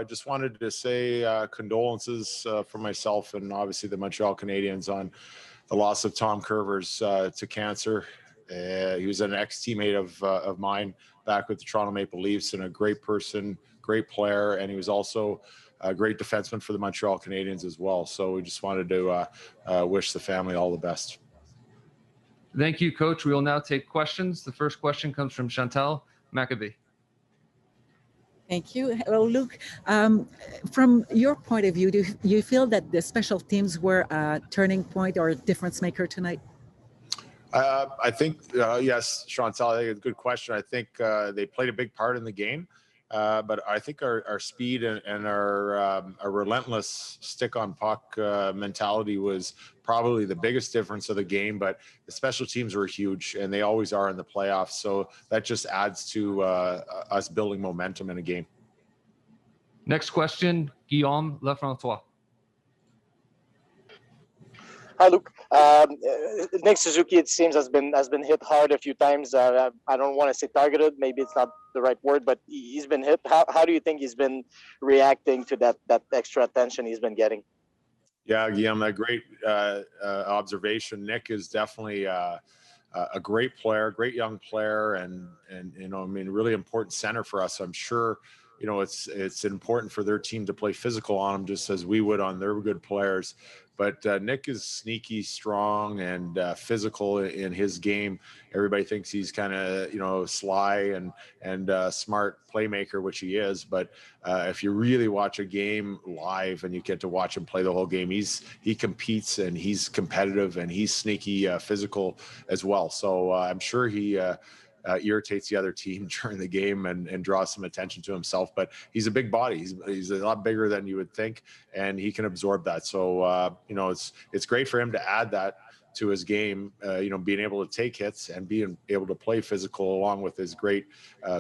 I just wanted to say condolences for myself and obviously the Montreal Canadiens on the loss of Tom Curvers to cancer. He was an ex-teammate of mine back with the Toronto Maple Leafs and a great person, great player, and he was also a great defenseman for the Montreal Canadiens as well. So we just wanted to wish the family all the best. Thank you, Coach. We will now take questions. The first question comes from Chantal Maccabee. Thank you. Hello, Luke. From your point of view, do you feel that the special teams were a turning point or a difference maker tonight? I think, yes, Chantal, I think it's a good question. I think they played a big part in the game. But I think our speed and our relentless stick on puck mentality was probably the biggest difference of the game. But the special teams were huge, and they always are in the playoffs. So that just adds to us building momentum in a game. Next question, Guillaume Lefrançois. Hi, Luke. Nick Suzuki, it seems, has been hit hard a few times. I don't want to say targeted. Maybe it's not the right word, but he's been hit. How do you think he's been reacting to that extra attention he's been getting? Yeah, Guillaume, a great observation. Nick is definitely a great player, great young player, and you know, I mean, really important center for us. I'm sure, you know, it's important for their team to play physical on him, just as we would on their good players. But Nick is sneaky, strong, and physical in his game. Everybody thinks he's kind of, you know, sly and smart playmaker, which he is. But if you really watch a game live and you get to watch him play the whole game, he competes and he's competitive and he's sneaky, physical as well. So I'm sure he irritates the other team during the game and draws some attention to himself. But he's a big body. He's a lot bigger than you would think, and he can absorb that. So you know, it's great for him to add that to his game. You know, being able to take hits and being able to play physical along with his great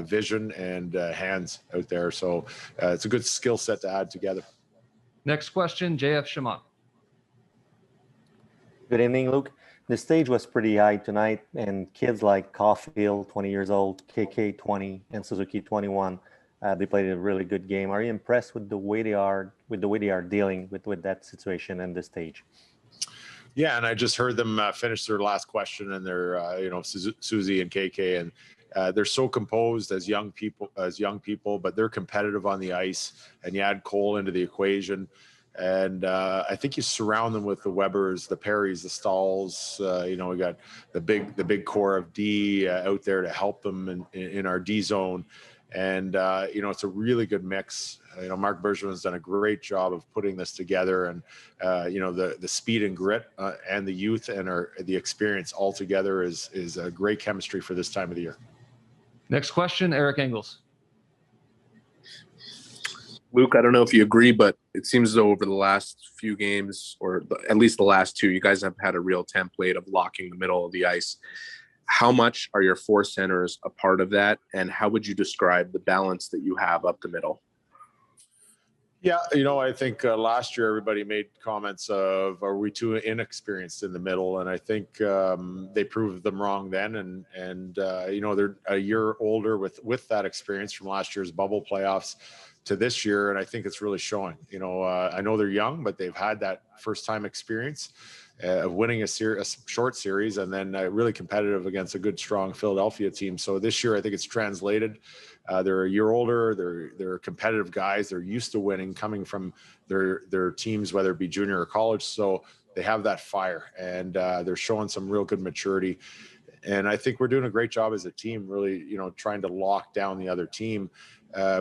vision and hands out there. So it's a good skill set to add together. Next question, JF Chamon. Good evening, Luke. The stage was pretty high tonight, and kids like Caulfield, 20 years old, KK, 20, and Suzuki, 21, they played a really good game. Are you impressed with the way they are dealing with that situation and the stage? Yeah, and I just heard them finish their last question, and they're you know, Susie and KK, and they're so composed as young people, but they're competitive on the ice. And you add Cole into the equation. And I think you surround them with the Webbers, the Perrys, the Stalls. You know, we got the big core of D out there to help them in our D zone. And you know, it's a really good mix. You know, Mark Bergevin's done a great job of putting this together, and you know, the speed and grit and the youth and the experience all together is a great chemistry for this time of the year. Next question, Eric Engels. Luke, I don't know if you agree, but it seems as though over the last few games, or at least the last two, you guys have had a real template of locking the middle of the ice. How much are your four centers a part of that, and how would you describe the balance that you have up the middle? Yeah, you know, I think last year everybody made comments of, are we too inexperienced in the middle? And I think they proved them wrong then. And you know, they're a year older with that experience from last year's bubble playoffs to this year, and I think it's really showing. You know, I know they're young, but they've had that first-time experience of winning a short series, and then really competitive against a good, strong Philadelphia team. So this year, I think it's translated. They're a year older. They're competitive guys. They're used to winning, coming from their teams, whether it be junior or college. So they have that fire, and they're showing some real good maturity. And I think we're doing a great job as a team, really, you know, trying to lock down the other team.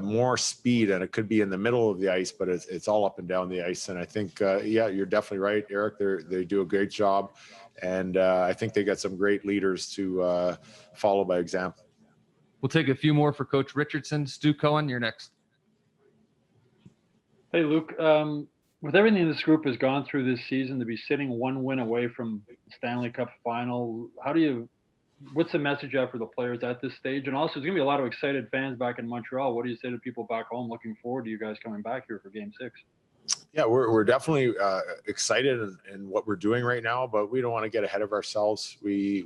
More speed, and it could be in the middle of the ice, but it's all up and down the ice. And I think, yeah, you're definitely right, Eric. They do a great job, and I think they got some great leaders to follow by example. We'll take a few more for Coach Richardson. Stu Cohen, you're next. Hey, Luke. With everything this group has gone through this season, to be sitting one win away from the Stanley Cup final, what's the message out for the players at this stage? And also, there's going to be a lot of excited fans back in Montreal. What do you say to people back home looking forward to you guys coming back here for Game 6? Yeah, we're definitely excited in what we're doing right now, but we don't want to get ahead of ourselves. We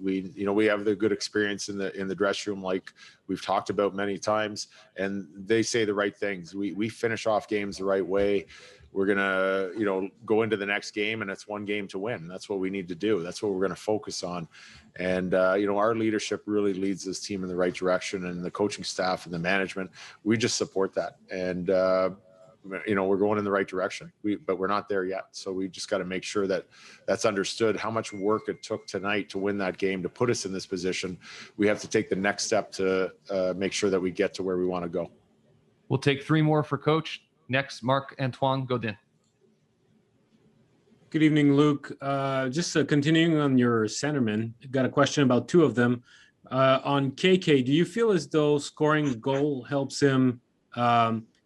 have the good experience in the dressing room, like we've talked about many times, and they say the right things. We finish off games the right way. We're gonna go into the next game, and it's one game to win. That's what we need to do. That's what we're gonna focus on. And our leadership really leads this team in the right direction, and the coaching staff and the management. We just support that, and we're going in the right direction, but we're not there yet. So we just got to make sure that that's understood, how much work it took tonight to win that game, to put us in this position. We have to take the next step to make sure that we get to where we want to go. We'll take 3 more for Coach. Next, Marc-Antoine Gaudin. Good evening, Luke. Just continuing on your centerman, got a question about 2 of them. On KK, do you feel as though scoring a goal helps him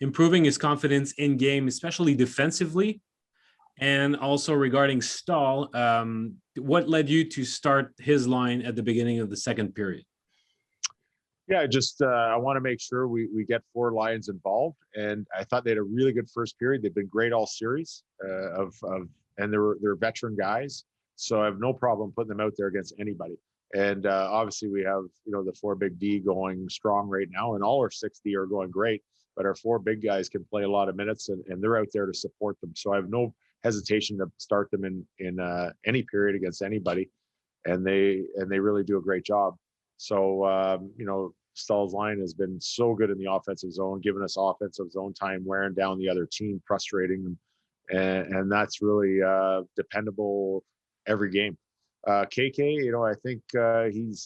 improving his confidence in game, especially defensively? And also regarding Stahl, what led you to start his line at the beginning of the second period? Yeah, I want to make sure we get 4 lines involved, and I thought they had a really good first period. They've been great all series and they're veteran guys, so I have no problem putting them out there against anybody. And obviously we have the 4 big D going strong right now, and all our 6D are going great. But our 4 big guys can play a lot of minutes, and they're out there to support them. So I have no hesitation to start them in any period against anybody, and they really do a great job. So Stahl's line has been so good in the offensive zone, giving us offensive zone time, wearing down the other team, frustrating them, and that's really dependable every game. KK, I think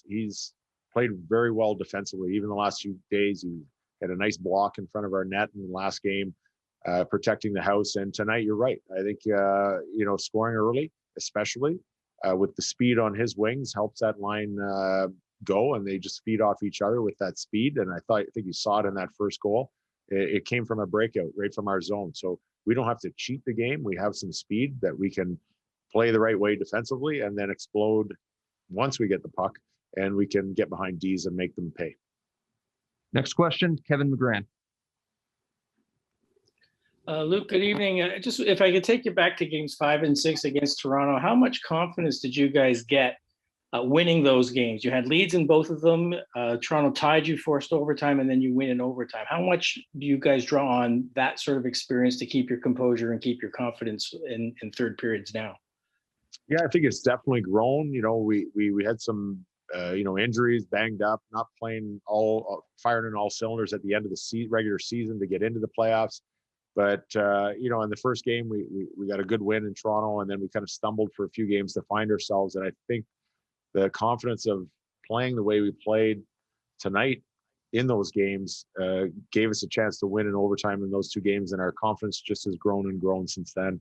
he's played very well defensively. Even the last few days, he had a nice block in front of our net in the last game, protecting the house. And tonight, you're right. I think, scoring early, especially with the speed on his wings, helps that line go, and they just feed off each other with that speed. And I think you saw it in that first goal. It came from a breakout right from our zone. So we don't have to cheat the game. We have some speed that we can play the right way defensively and then explode once we get the puck, and we can get behind D's and make them pay. Next question, Kevin McGran. Luke, good evening. Just if I could take you back to games 5 and 6 against Toronto, how much confidence did you guys get winning those games? You had leads in both of them. Toronto tied you, forced overtime, and then you win in overtime. How much do you guys draw on that sort of experience to keep your composure and keep your confidence in third periods now? Yeah, I think it's definitely grown. We had some injuries, banged up, not playing firing in all cylinders at the end of the regular season to get into the playoffs. But in the first game, we got a good win in Toronto, and then we kind of stumbled for a few games to find ourselves. And I think the confidence of playing the way we played tonight in those games gave us a chance to win in overtime in those 2 games, and our confidence just has grown and grown since then.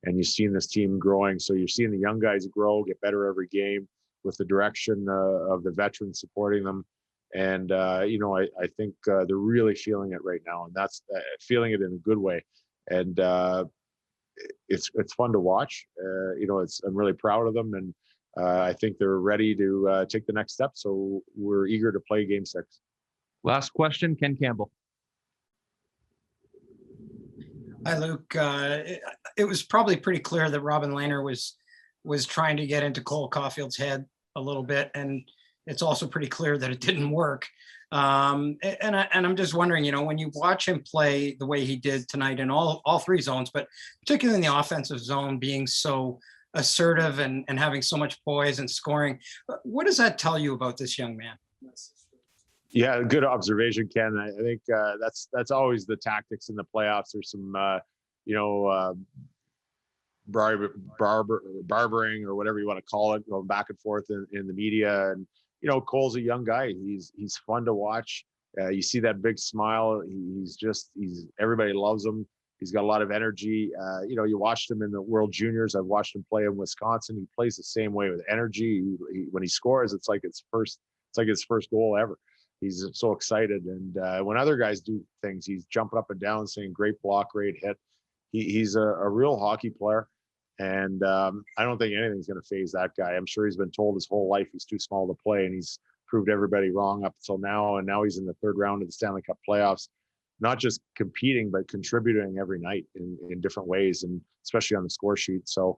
And you've seen this team growing. So you're seeing the young guys grow, get better every game with the direction of the veterans supporting them. And, I think they're really feeling it right now, and that's feeling it in a good way. And it's fun to watch. I'm really proud of them, and I think they're ready to take the next step. So we're eager to play game 6. Last question, Ken Campbell. Hi, Luke. It was probably pretty clear that Robin Lehner was trying to get into Cole Caulfield's head a little bit, and it's also pretty clear that it didn't work. And I'm just wondering, when you watch him play the way he did tonight in all 3 zones, but particularly in the offensive zone, being so assertive and having so much poise and scoring, what does that tell you about this young man? Yeah, good observation, Ken. I think that's always the tactics in the playoffs. There's some, barbering or whatever you want to call it, going back and forth in the media. And Cole's a young guy. He's fun to watch. You see that big smile. He's everybody loves him. He's got a lot of energy. You watched him in the World Juniors. I've watched him play in Wisconsin. He plays the same way with energy. When he scores, it's like his first goal ever. He's so excited. And when other guys do things, he's jumping up and down, saying, "Great block, great hit." He's a real hockey player. And I don't think anything's going to phase that guy. I'm sure he's been told his whole life he's too small to play, and he's proved everybody wrong up until now. And now he's in the 3rd round of the Stanley Cup playoffs. not just competing, but contributing every night in different ways, and especially on the score sheet. So,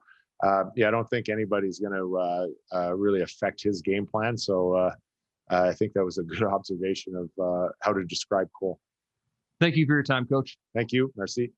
yeah, I don't think anybody's going to really affect his game plan. So I think that was a good observation of how to describe Cole. Thank you for your time, Coach. Thank you. Merci.